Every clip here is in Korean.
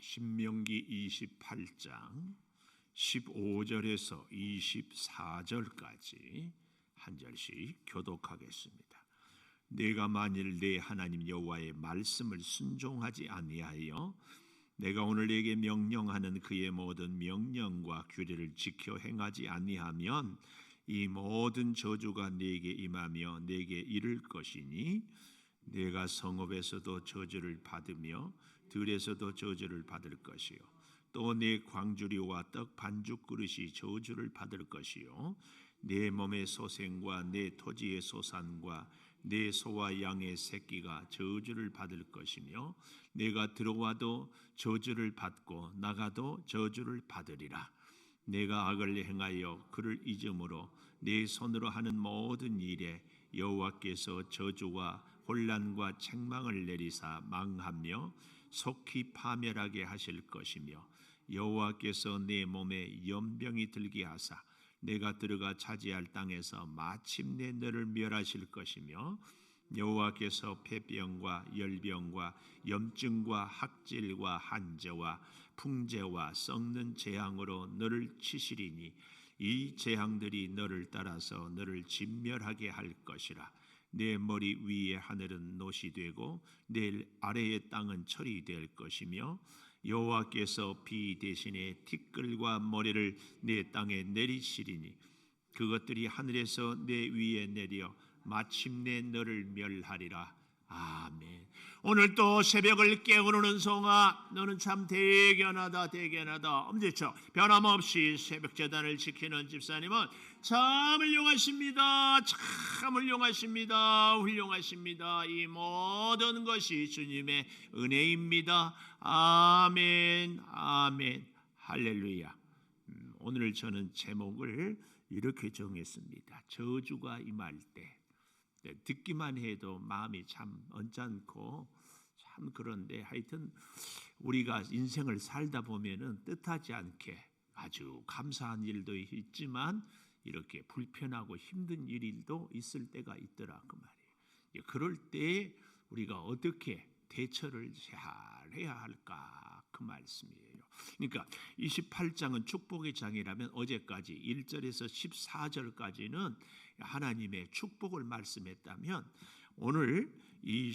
신명기 28장 15절에서 24절까지 한 절씩 교독하겠습니다. 내가 만일 내 하나님 여호와의 말씀을 순종하지 아니하여 내가 오늘 내게 명령하는 그의 모든 명령과 규례를 지켜 행하지 아니하면 이 모든 저주가 내게 임하며 내게 이를 것이니 내가 성읍에서도 저주를 받으며 들에서도 저주를 받을 것이요 또 내 광주리와 떡 반죽 그릇이 저주를 받을 것이요 내 몸의 소생과 내 토지의 소산과 내 소와 양의 새끼가 저주를 받을 것이며 내가 들어와도 저주를 받고 나가도 저주를 받으리라. 내가 악을 행하여 그를 잊음으로 내 손으로 하는 모든 일에 여호와께서 저주와 혼란과 책망을 내리사 망하며 속히 파멸하게 하실 것이며 여호와께서 내 몸에 연병이 들게 하사 내가 들어가 차지할 땅에서 마침내 너를 멸하실 것이며 여호와께서 폐병과 열병과 염증과 학질과 한저와 풍제와 썩는 재앙으로 너를 치시리니 이 재앙들이 너를 따라서 너를 진멸하게 할 것이라. 내 머리 위에 하늘은 노시 되고 내 아래의 땅은 철이 될 것이며 여호와께서 비 대신에 티끌과 모래를 내 땅에 내리시리니 그것들이 하늘에서 내 위에 내려 마침내 너를 멸하리라. 아멘. 오늘 또 새벽을 깨우는 은송아, 너는 참 대견하다 대견하다. 엄지쳐 변함없이 새벽재단을 지키는 집사님은 참 훌륭하십니다. 참 훌륭하십니다. 훌륭하십니다. 이 모든 것이 주님의 은혜입니다. 아멘 아멘 할렐루야. 오늘 저는 제목을 이렇게 정했습니다. 저주가 임할 때. 듣기만 해도 마음이 참 언짢고 참 그런데 하여튼 우리가 인생을 살다 보면은 뜻하지 않게 아주 감사한 일도 있지만 이렇게 불편하고 힘든 일도 있을 때가 있더라 그 말이에요. 그럴 때 우리가 어떻게 대처를 잘 해야 할까 그 말씀이에요. 그러니까 28장은 축복의 장이라면 어제까지 1절에서 14절까지는 하나님의 축복을 말씀했다면 오늘 이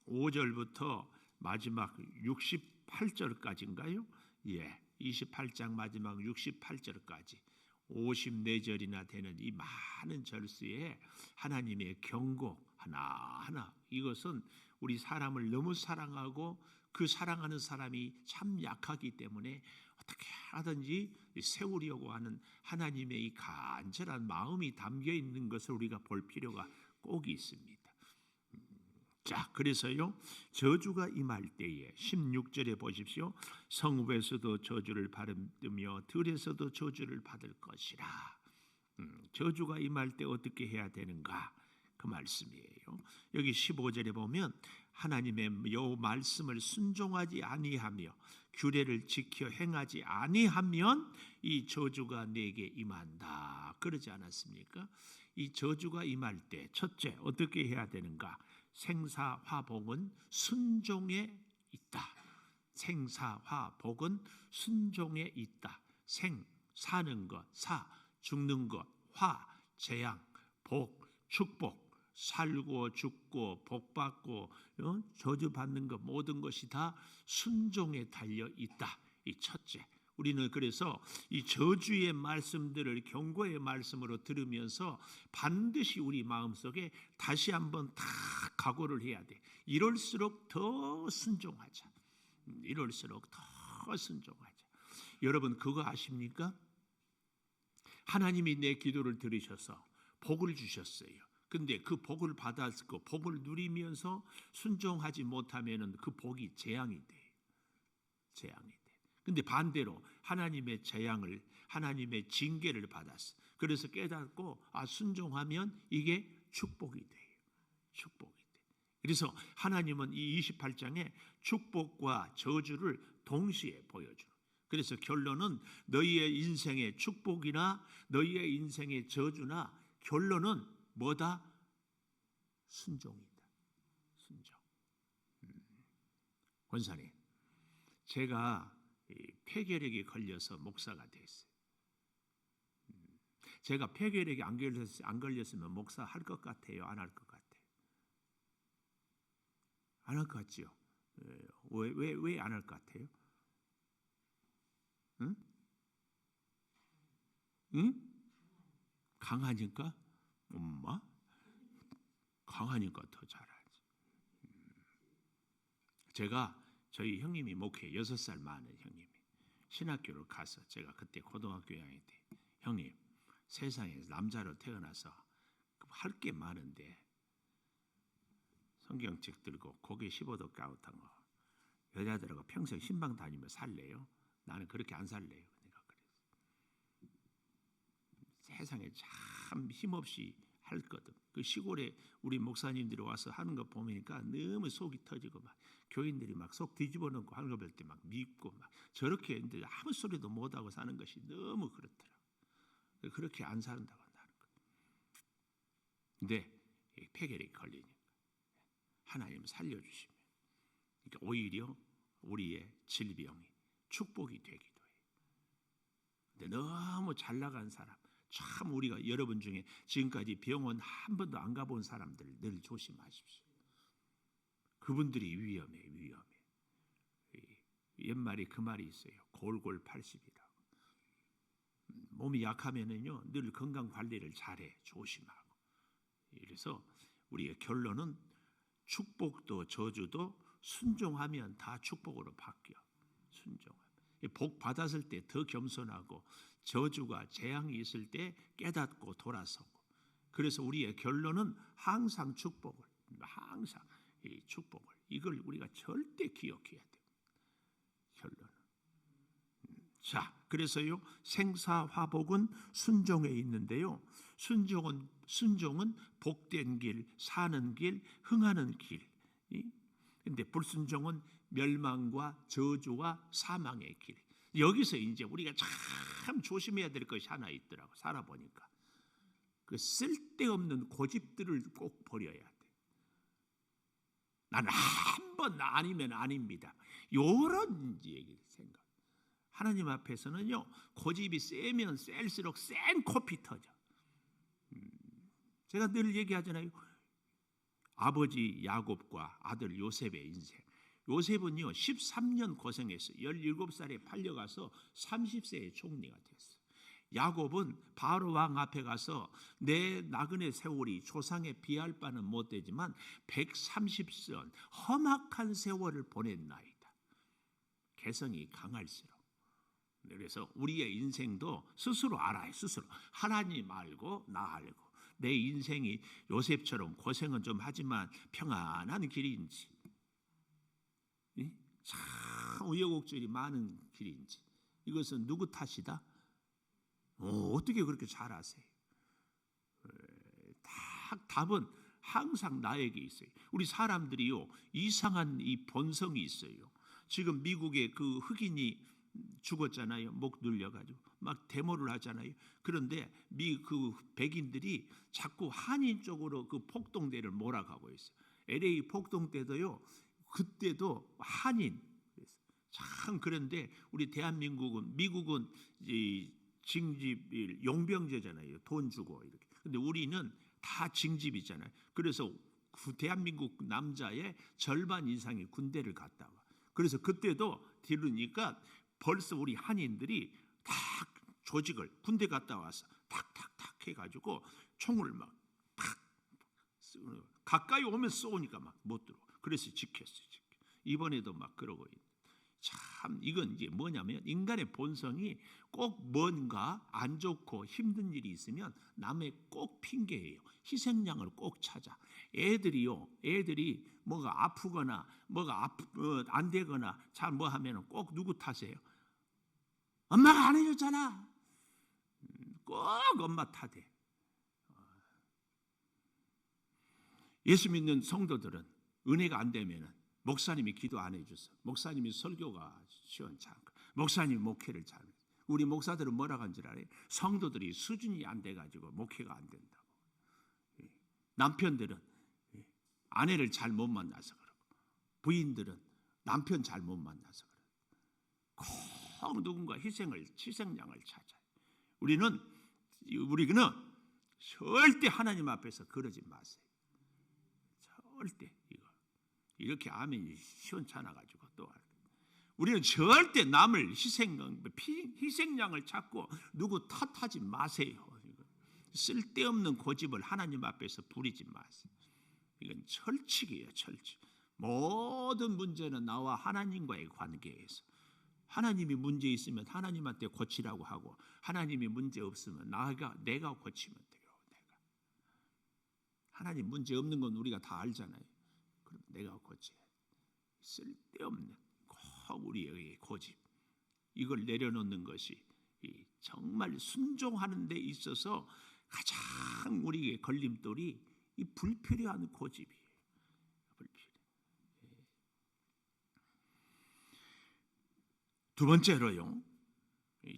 15절부터 마지막 68절까지인가요? 예, 28장 마지막 68절까지 54절이나 되는 이 많은 절수에 하나님의 경고 하나하나, 이것은 우리 사람을 너무 사랑하고 그 사랑하는 사람이 참 약하기 때문에 어떻게 하든지 세우려고 하는 하나님의 이 간절한 마음이 담겨 있는 것을 우리가 볼 필요가 꼭 있습니다. 자, 그래서요, 저주가 임할 때에 16절에 보십시오. 성읍에서도 저주를 받으며 들에서도 저주를 받을 것이라. 저주가 임할 때 어떻게 해야 되는가? 그 말씀이에요. 여기 15절에 보면 하나님의 요 말씀을 순종하지 아니하며 규례를 지켜 행하지 아니하면 이 저주가 내게 임한다. 그러지 않았습니까? 이 저주가 임할 때 첫째 어떻게 해야 되는가? 생사화복은 순종에 있다. 생사화복은 순종에 있다. 생, 사는 것, 사, 죽는 것, 화, 재앙, 복, 축복, 살고 죽고 복받고 저주받는 것 모든 것이 다 순종에 달려 있다. 이 첫째. 우리는 그래서 이 저주의 말씀들을 경고의 말씀으로 들으면서 반드시 우리 마음속에 다시 한번 다 각오를 해야 돼. 이럴수록 더 순종하자. 이럴수록 더 순종하자. 여러분 그거 아십니까? 하나님이 내 기도를 들으셔서 복을 주셨어요. 근데 그 복을 받았고 복을 누리면서 순종하지 못하면은 그 복이 재앙이 돼요. 재앙이 돼. 근데 반대로 하나님의 재앙을, 하나님의 징계를 받았어. 그래서 깨닫고 순종하면 이게 축복이 돼요. 축복이 돼. 그래서 하나님은 이 28장에 축복과 저주를 동시에 보여줘요. 그래서 결론은 너희의 인생의 축복이나 너희의 인생의 저주나 결론은 뭐다? 순종이다. 순종. 권사님, 제가 폐결핵에 걸려서 목사가 됐어요. 제가 폐결핵에 안 걸렸으면 목사 할 것 같아요? 안 할 것 같아요? 안 할 것 같지요? 왜 안 할 것 같아요? 응? 응? 강하니까? 엄마? 강하니까 더 잘하지. 제가 저희 형님이 목회 6살 많은 형님이 신학교를 가서 제가 그때 고등학교 2학년 때 형님 세상에 남자로 태어나서 할 게 많은데 성경책 들고 고개 15도 까웃한 거 여자들하고 평생 신방 다니며 살래요? 나는 그렇게 안 살래요. 내가 그랬어. 세상에 참 힘없이 할 거든. 그 시골에 우리 목사님들이 와서 하는 거 보니까 너무 속이 터지고 막 교인들이 막 속 뒤집어 놓고 하는 거 볼 때 막 밉고 막 저렇게 했는데 아무 소리도 못 하고 사는 것이 너무 그렇더라고. 그렇게 안 산다고 하는 거. 근데 폐결핵이 걸리니까 하나님 살려주시면, 그러니까 오히려 우리의 질병이 축복이 되기도 해요. 근데 너무 잘 나간 사람, 참 우리가 여러분 중에 지금까지 병원 한 번도 안 가본 사람들 늘 조심하십시오. 그분들이 위험해. 옛말에 그 말이 있어요. 골골 80이라고. 몸이 약하면은요 늘 건강 관리를 잘해, 조심하고. 그래서 우리의 결론은 축복도 저주도 순종하면 다 축복으로 바뀌어. 순종하면. 복 받았을 때 더 겸손하고 저주가 재앙이 있을 때 깨닫고 돌아서고. 그래서 우리의 결론은 항상 축복을, 항상 이 축복을, 이걸 우리가 절대 기억해야 돼요. 결론은. 자, 그래서요 생사화복은 순종에 있는데요. 순종은 복된 길, 사는 길, 흥하는 길. 근데 불순종은 멸망과 저주와 사망의 길. 여기서 이제 우리가 참 조심해야 될 것이 하나 있더라고. 살아보니까 그 쓸데없는 고집들을 꼭 버려야 돼. 나는 한 번 아니면 아닙니다. 요런 얘기 생각. 하나님 앞에서는요 고집이 세면 셀수록 센 코피 터져. 제가 늘 얘기하잖아요. 아버지 야곱과 아들 요셉의 인생. 요셉은요 13년 고생했어요. 17살에 팔려가서 30세에 총리가 됐어요. 야곱은 바로 왕 앞에 가서 내 나그네 세월이 조상에 비할 바는 못 되지만 130년 험악한 세월을 보냈나이다. 개성이 강할수록. 그래서 우리의 인생도 스스로 알아요. 스스로. 하나님 알고 나 알고. 내 인생이 요셉처럼 고생은 좀 하지만 평안한 길인지, 참 우여곡절이 많은 길인지, 이것은 누구 탓이다? 어떻게 그렇게 잘 아세요? 답은 항상 나에게 있어요. 우리 사람들이요 이상한 이 본성이 있어요. 지금 미국의 그 흑인이 죽었잖아요. 목 눌려가지고 막 데모를 하잖아요. 그런데 그 백인들이 자꾸 한인 쪽으로 그 폭동대를 몰아가고 있어요. LA 폭동 때도요. 그때도 한인. 참 그런데 우리 대한민국은 미국은 이 징집 용병제잖아요. 돈 주고 이렇게. 근데 우리는 다 징집이잖아요. 그래서 그 대한민국 남자의 절반 이상이 군대를 갔다 와. 그래서 그때도 들으니까 벌써 우리 한인들이 다 조직을 군대 갔다 와서 탁탁탁 해가지고 총을 막 팍 가까이 오면 쏘니까 막 못 들어. 그래서 지켰어요. 이번에도 막 그러고 있는. 참 이건 이제 뭐냐면 인간의 본성이 꼭 뭔가 안 좋고 힘든 일이 있으면 남의 꼭 핑계예요. 희생양을 꼭 찾아. 애들이 뭐가 아프거나 뭐가 안 되거나 잘 뭐 하면 꼭 누구 탓이에요? 엄마가 안 해줬잖아. 꼭 엄마 탓해. 예수 믿는 성도들은 은혜가 안 되면은 목사님이 기도 안 해줘서, 목사님이 설교가 시원치 않고, 목사님 목회를 잘. 우리 목사들은 뭐라고 하는 줄 알아요? 성도들이 수준이 안 돼가지고 목회가 안 된다고. 남편들은 아내를 잘 못 만나서 그러고, 부인들은 남편 잘 못 만나서 그러고. 꼭 누군가 희생양을 찾아요. 우리는 절대 하나님 앞에서 그러지 마세요. 절대 이렇게 아멘이 시원찮아 가지고 또 우리는 절대 남을 희생양을 찾고 누구 탓하지 마세요. 쓸데없는 고집을 하나님 앞에서 부리지 마세요. 이건 철칙이에요, 철칙. 모든 문제는 나와 하나님과의 관계에서, 하나님이 문제 있으면 하나님한테 고치라고 하고, 하나님이 문제 없으면 내가 고치면 돼요. 하나님 문제 없는 건 우리가 다 알잖아요. 그럼 내가 고쳐야 돼. 쓸데없는 꼭 우리에게 고집, 이걸 내려놓는 것이 정말 순종하는 데 있어서 가장 우리에게 걸림돌이 이 불필요한 고집이에요. 두 번째로요,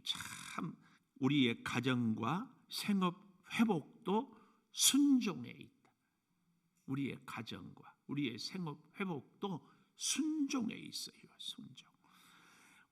참 우리의 가정과 생업 회복도 순종에 있다. 우리의 가정과 우리의 생업 회복도 순종에 있어요. 순종.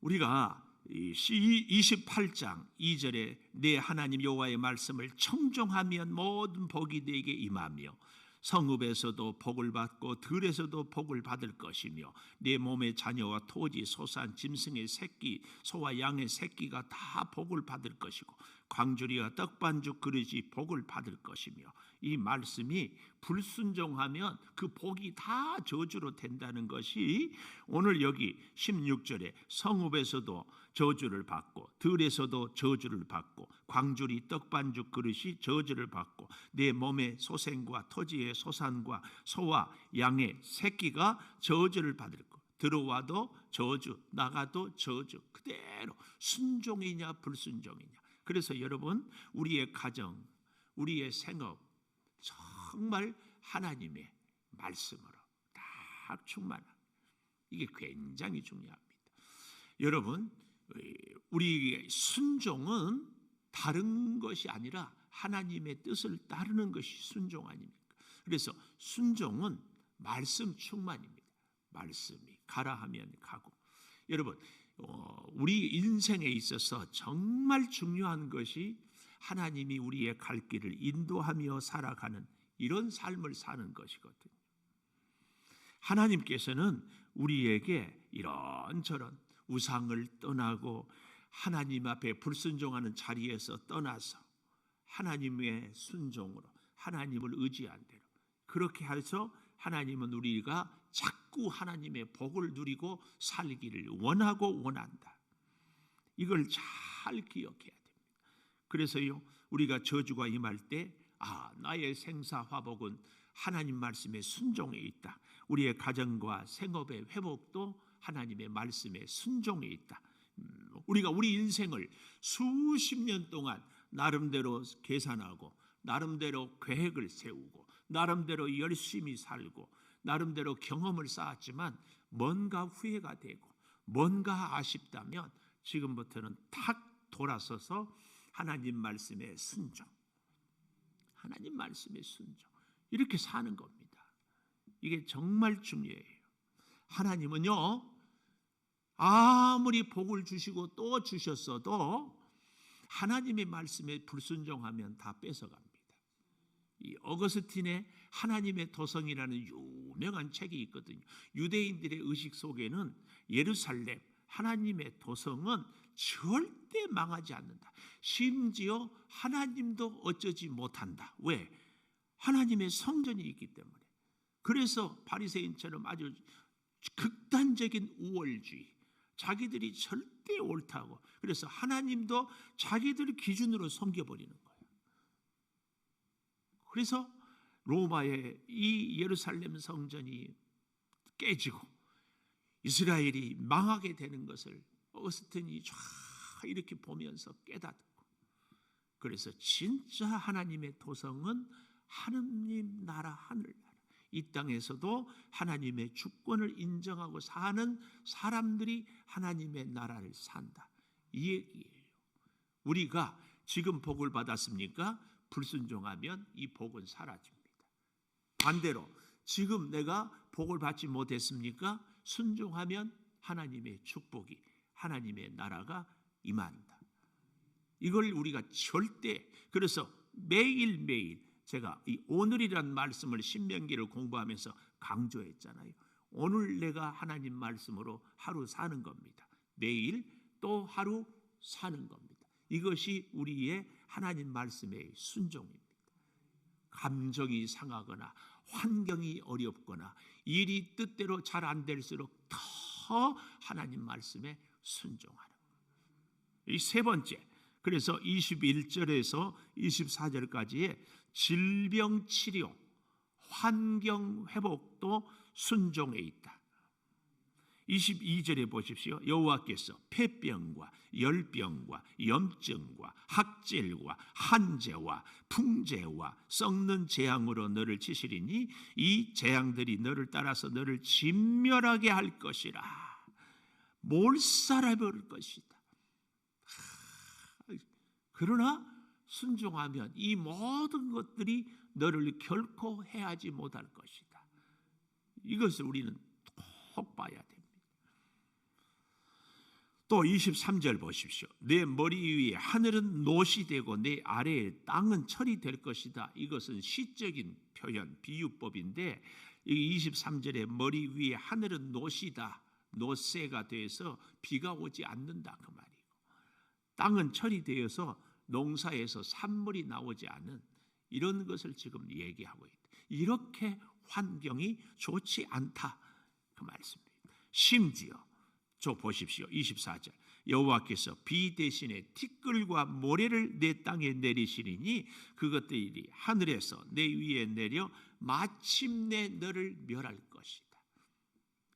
우리가 28장 2절에 내 하나님 여호와의 말씀을 청종하면 모든 복이 네게 임하며 성읍에서도 복을 받고 들에서도 복을 받을 것이며 내 몸의 자녀와 토지 소산 짐승의 새끼 소와 양의 새끼가 다 복을 받을 것이고 광주리와 떡반죽 그릇이 복을 받을 것이며, 이 말씀이 불순종하면 그 복이 다 저주로 된다는 것이 오늘 여기 16절에 성읍에서도 저주를 받고 들에서도 저주를 받고 광주리 떡반죽 그릇이 저주를 받고 내 몸의 소생과 토지의 소산과 소와 양의 새끼가 저주를 받을 것. 들어와도 저주, 나가도 저주. 그대로 순종이냐 불순종이냐. 그래서 여러분, 우리의 가정, 우리의 생업 정말 하나님의 말씀으로 딱 충만한, 이게 굉장히 중요합니다. 여러분, 우리의 순종은 다른 것이 아니라 하나님의 뜻을 따르는 것이 순종 아닙니까? 그래서 순종은 말씀 충만입니다. 말씀이 가라 하면 가고. 여러분, 우리 인생에 있어서 정말 중요한 것이 하나님이 우리의 갈 길을 인도하며 살아가는 이런 삶을 사는 것이거든요. 하나님께서는 우리에게 이런저런 우상을 떠나고 하나님 앞에 불순종하는 자리에서 떠나서 하나님의 순종으로 하나님을 의지한 대로 그렇게 해서 하나님은 우리가 자꾸 하나님의 복을 누리고 살기를 원하고 원한다. 이걸 잘 기억해야 됩니다. 그래서요, 우리가 저주가 임할 때 나의 생사화복은 하나님 말씀에 순종에 있다. 우리의 가정과 생업의 회복도 하나님의 말씀에 순종에 있다. 우리가 우리 인생을 수십 년 동안 나름대로 계산하고 나름대로 계획을 세우고 나름대로 열심히 살고 나름대로 경험을 쌓았지만 뭔가 후회가 되고 뭔가 아쉽다면 지금부터는 탁 돌아서서 하나님 말씀에 순종, 하나님 말씀에 순종, 이렇게 사는 겁니다. 이게 정말 중요해요. 하나님은요, 아무리 복을 주시고 또 주셨어도 하나님의 말씀에 불순종하면 다 뺏어갑니다. 이 어거스틴의 하나님의 도성이라는 유명한 책이 있거든요. 유대인들의 의식 속에는 예루살렘 하나님의 도성은 절대 망하지 않는다. 심지어 하나님도 어쩌지 못한다. 왜? 하나님의 성전이 있기 때문에. 그래서 바리새인처럼 아주 극단적인 우월주의, 자기들이 절대 옳다고, 그래서 하나님도 자기들 기준으로 섬겨버리는 거예요. 그래서 로마의 이 예루살렘 성전이 깨지고 이스라엘이 망하게 되는 것을 어거스틴이 쫙 이렇게 보면서 깨닫고, 그래서 진짜 하나님의 도성은 하느님 나라, 하늘나라, 이 땅에서도 하나님의 주권을 인정하고 사는 사람들이 하나님의 나라를 산다, 이 얘기예요. 우리가 지금 복을 받았습니까? 불순종하면 이 복은 사라집니다. 반대로 지금 내가 복을 받지 못했습니까? 순종하면 하나님의 축복이, 하나님의 나라가 임한다. 이걸 우리가 절대, 그래서 매일매일 제가 이 오늘이란 말씀을 신명기를 공부하면서 강조했잖아요. 오늘 내가 하나님 말씀으로 하루 사는 겁니다. 내일 또 하루 사는 겁니다. 이것이 우리의 하나님 말씀의 순종입니다. 감정이 상하거나 환경이 어렵거나 일이 뜻대로 잘 안 될수록 더 하나님 말씀에 순종하는 거예요. 이 세 번째, 그래서 21절에서 24절까지의 질병 치료, 환경 회복도 순종에 있다. 22절에 보십시오. 여호와께서 폐병과 열병과 염증과 학질과 한재와 풍재와 썩는 재앙으로 너를 치시리니 이 재앙들이 너를 따라서 너를 진멸하게 할 것이라. 몰살해버릴 것이다. 그러나 순종하면 이 모든 것들이 너를 결코 해하지 못할 것이다. 이것을 우리는 꼭 봐야 됩니다. 또 23절 보십시오. 내 머리 위에 하늘은 노시 되고 내 아래에 땅은 철이 될 것이다. 이것은 시적인 표현, 비유법인데 이 23절에 머리 위에 하늘은 노시다. 노새가 돼서 비가 오지 않는다 그 말이고, 땅은 철이 되어서 농사에서 산물이 나오지 않은 이런 것을 지금 얘기하고 있다. 이렇게 환경이 좋지 않다 그 말씀입니다. 심지어 저 보십시오. 24절 여호와께서 비 대신에 티끌과 모래를 내 땅에 내리시리니 그것들이 하늘에서 내 위에 내려 마침내 너를 멸할 것이다.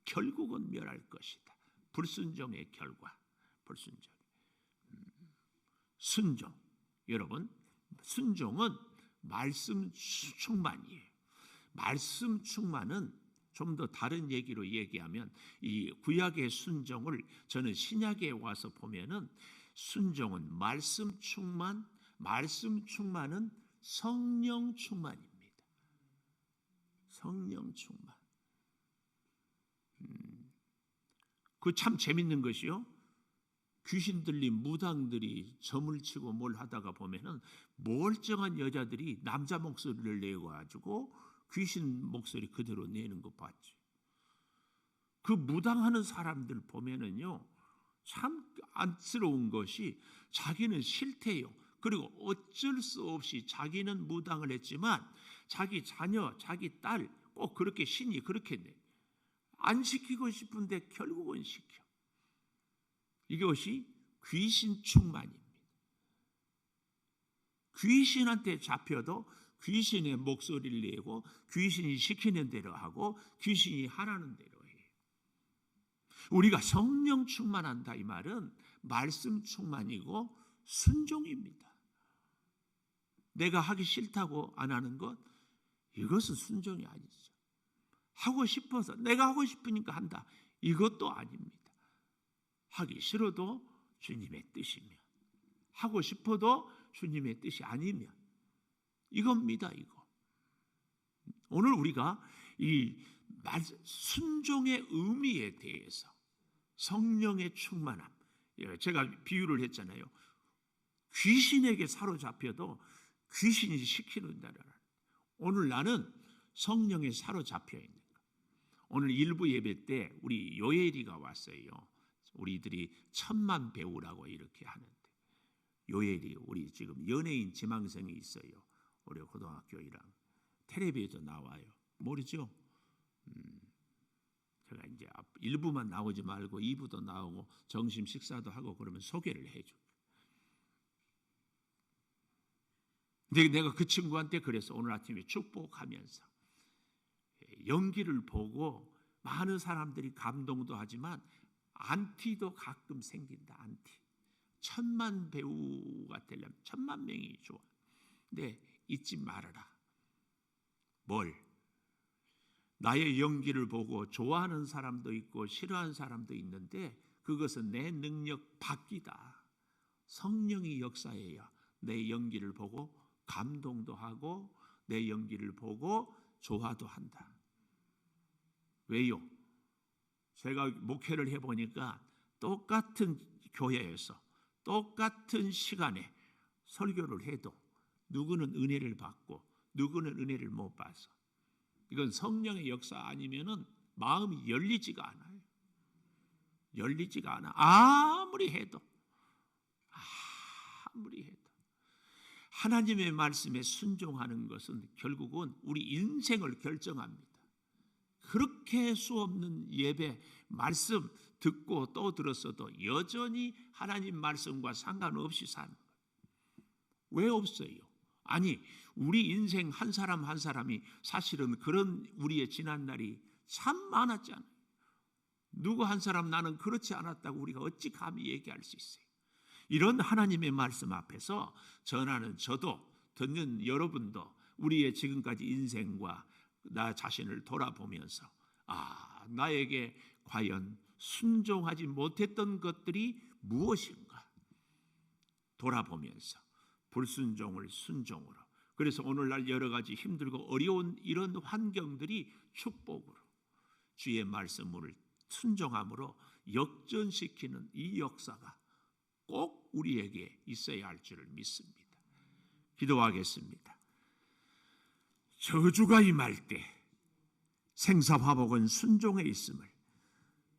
결국은 멸할 것이다. 불순종의 결과, 불순종. 순종, 여러분, 순종은 말씀 충만이에요. 말씀 충만은 좀 더 다른 얘기로 얘기하면 이 구약의 순종을 저는 신약에 와서 보면은 순종은 말씀 충만, 말씀 충만은 성령 충만입니다. 성령 충만. 그 참 재밌는 것이요. 귀신 들린 무당들이 점을 치고 뭘 하다가 보면은 멀쩡한 여자들이 남자 목소리를 내고 가지고 귀신 목소리 그대로 내는 거 봤지. 그 무당하는 사람들 보면은요, 참 안쓰러운 것이 자기는 싫대요. 그리고 어쩔 수 없이 자기는 무당을 했지만 자기 자녀, 자기 딸 꼭 그렇게 신이 그렇게 내. 안 시키고 싶은데 결국은 시켜. 이것이 귀신 충만입니다. 귀신한테 잡혀도 귀신의 목소리를 내고 귀신이 시키는 대로 하고 귀신이 하라는 대로 해요. 우리가 성령 충만한다 이 말은 말씀 충만이고 순종입니다. 내가 하기 싫다고 안 하는 것, 이것은 순종이 아니죠. 하고 싶어서 내가 하고 싶으니까 한다, 이것도 아닙니다. 하기 싫어도 주님의 뜻이면, 하고 싶어도 주님의 뜻이 아니면 이겁니다. 이거. 오늘 우리가 이 순종의 의미에 대해서, 성령의 충만함, 제가 비유를 했잖아요. 귀신에게 사로잡혀도 귀신이 시키는 대로. 오늘 나는 성령에 사로잡혀 있는 거. 오늘 일부 예배 때 우리 요엘이가 왔어요. 우리들이 천만 배우라고 이렇게 하는데, 요엘이 우리 지금 연예인 지망생이 있어요. 우리 고등학교 1학년 텔레비에도 나와요. 모르죠? 제가 이제 일부만 나오지 말고 2부도 나오고 점심 식사도 하고 그러면 소개를 해줘. 근데 내가 그 친구한테 그래서 오늘 아침에 축복하면서 연기를 보고 많은 사람들이 감동도 하지만 안티도 가끔 생긴다. 안티. 천만 배우가 되려면 1000만 명이 좋아. 근데 잊지 말아라. 뭘? 나의 연기를 보고 좋아하는 사람도 있고 싫어하는 사람도 있는데 그것은 내 능력 밖이다. 성령이 역사해야 내 연기를 보고 감동도 하고 내 연기를 보고 좋아도 한다. 왜요? 제가 목회를 해보니까 똑같은 교회에서 똑같은 시간에 설교를 해도 누구는 은혜를 받고 누구는 은혜를 못 받아서, 이건 성령의 역사 아니면은 마음이 열리지가 않아요. 열리지가 않아. 아무리 해도 하나님의 말씀에 순종하는 것은 결국은 우리 인생을 결정합니다. 그렇게 수없는 예배 말씀 듣고 또 들었어도 여전히 하나님 말씀과 상관없이 사는 거예요. 왜 없어요? 아니, 우리 인생 한 사람 한 사람이 사실은 그런 우리의 지난 날이 참 많았잖아요. 누구 한 사람 나는 그렇지 않았다고 우리가 어찌 감히 얘기할 수 있어요? 이런 하나님의 말씀 앞에서 전하는 저도, 듣는 여러분도 우리의 지금까지 인생과 나 자신을 돌아보면서 나에게 과연 순종하지 못했던 것들이 무엇인가 돌아보면서 불순종을 순종으로, 그래서 오늘날 여러 가지 힘들고 어려운 이런 환경들이 축복으로 주의 말씀을 순종함으로 역전시키는 이 역사가 꼭 우리에게 있어야 할 줄을 믿습니다. 기도하겠습니다. 저주가 임할 때 생사화복은 순종에 있음을,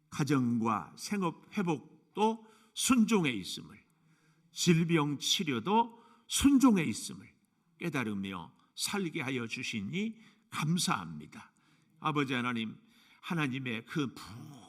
가정과 생업 회복도 순종에 있음을, 질병 치료도 순종에 있음을 깨달으며 살게 하여 주시니 감사합니다. 아버지 하나님, 하나님의 그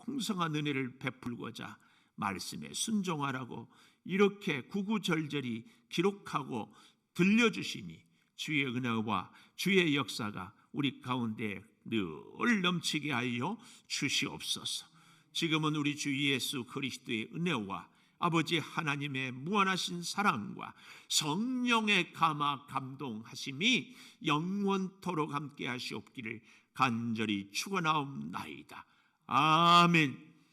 풍성한 은혜를 베풀고자 말씀에 순종하라고 이렇게 구구절절히 기록하고 들려주시니 주의 은혜와 주의 역사가 우리 가운데 늘 넘치게 하여 주시옵소서. 지금은 우리 주 예수 그리스도의 은혜와 아버지 하나님의 무한하신 사랑과 성령의 감화 감동하심이 영원토록 함께 하시옵기를 간절히 축원하옵나이다. 아멘.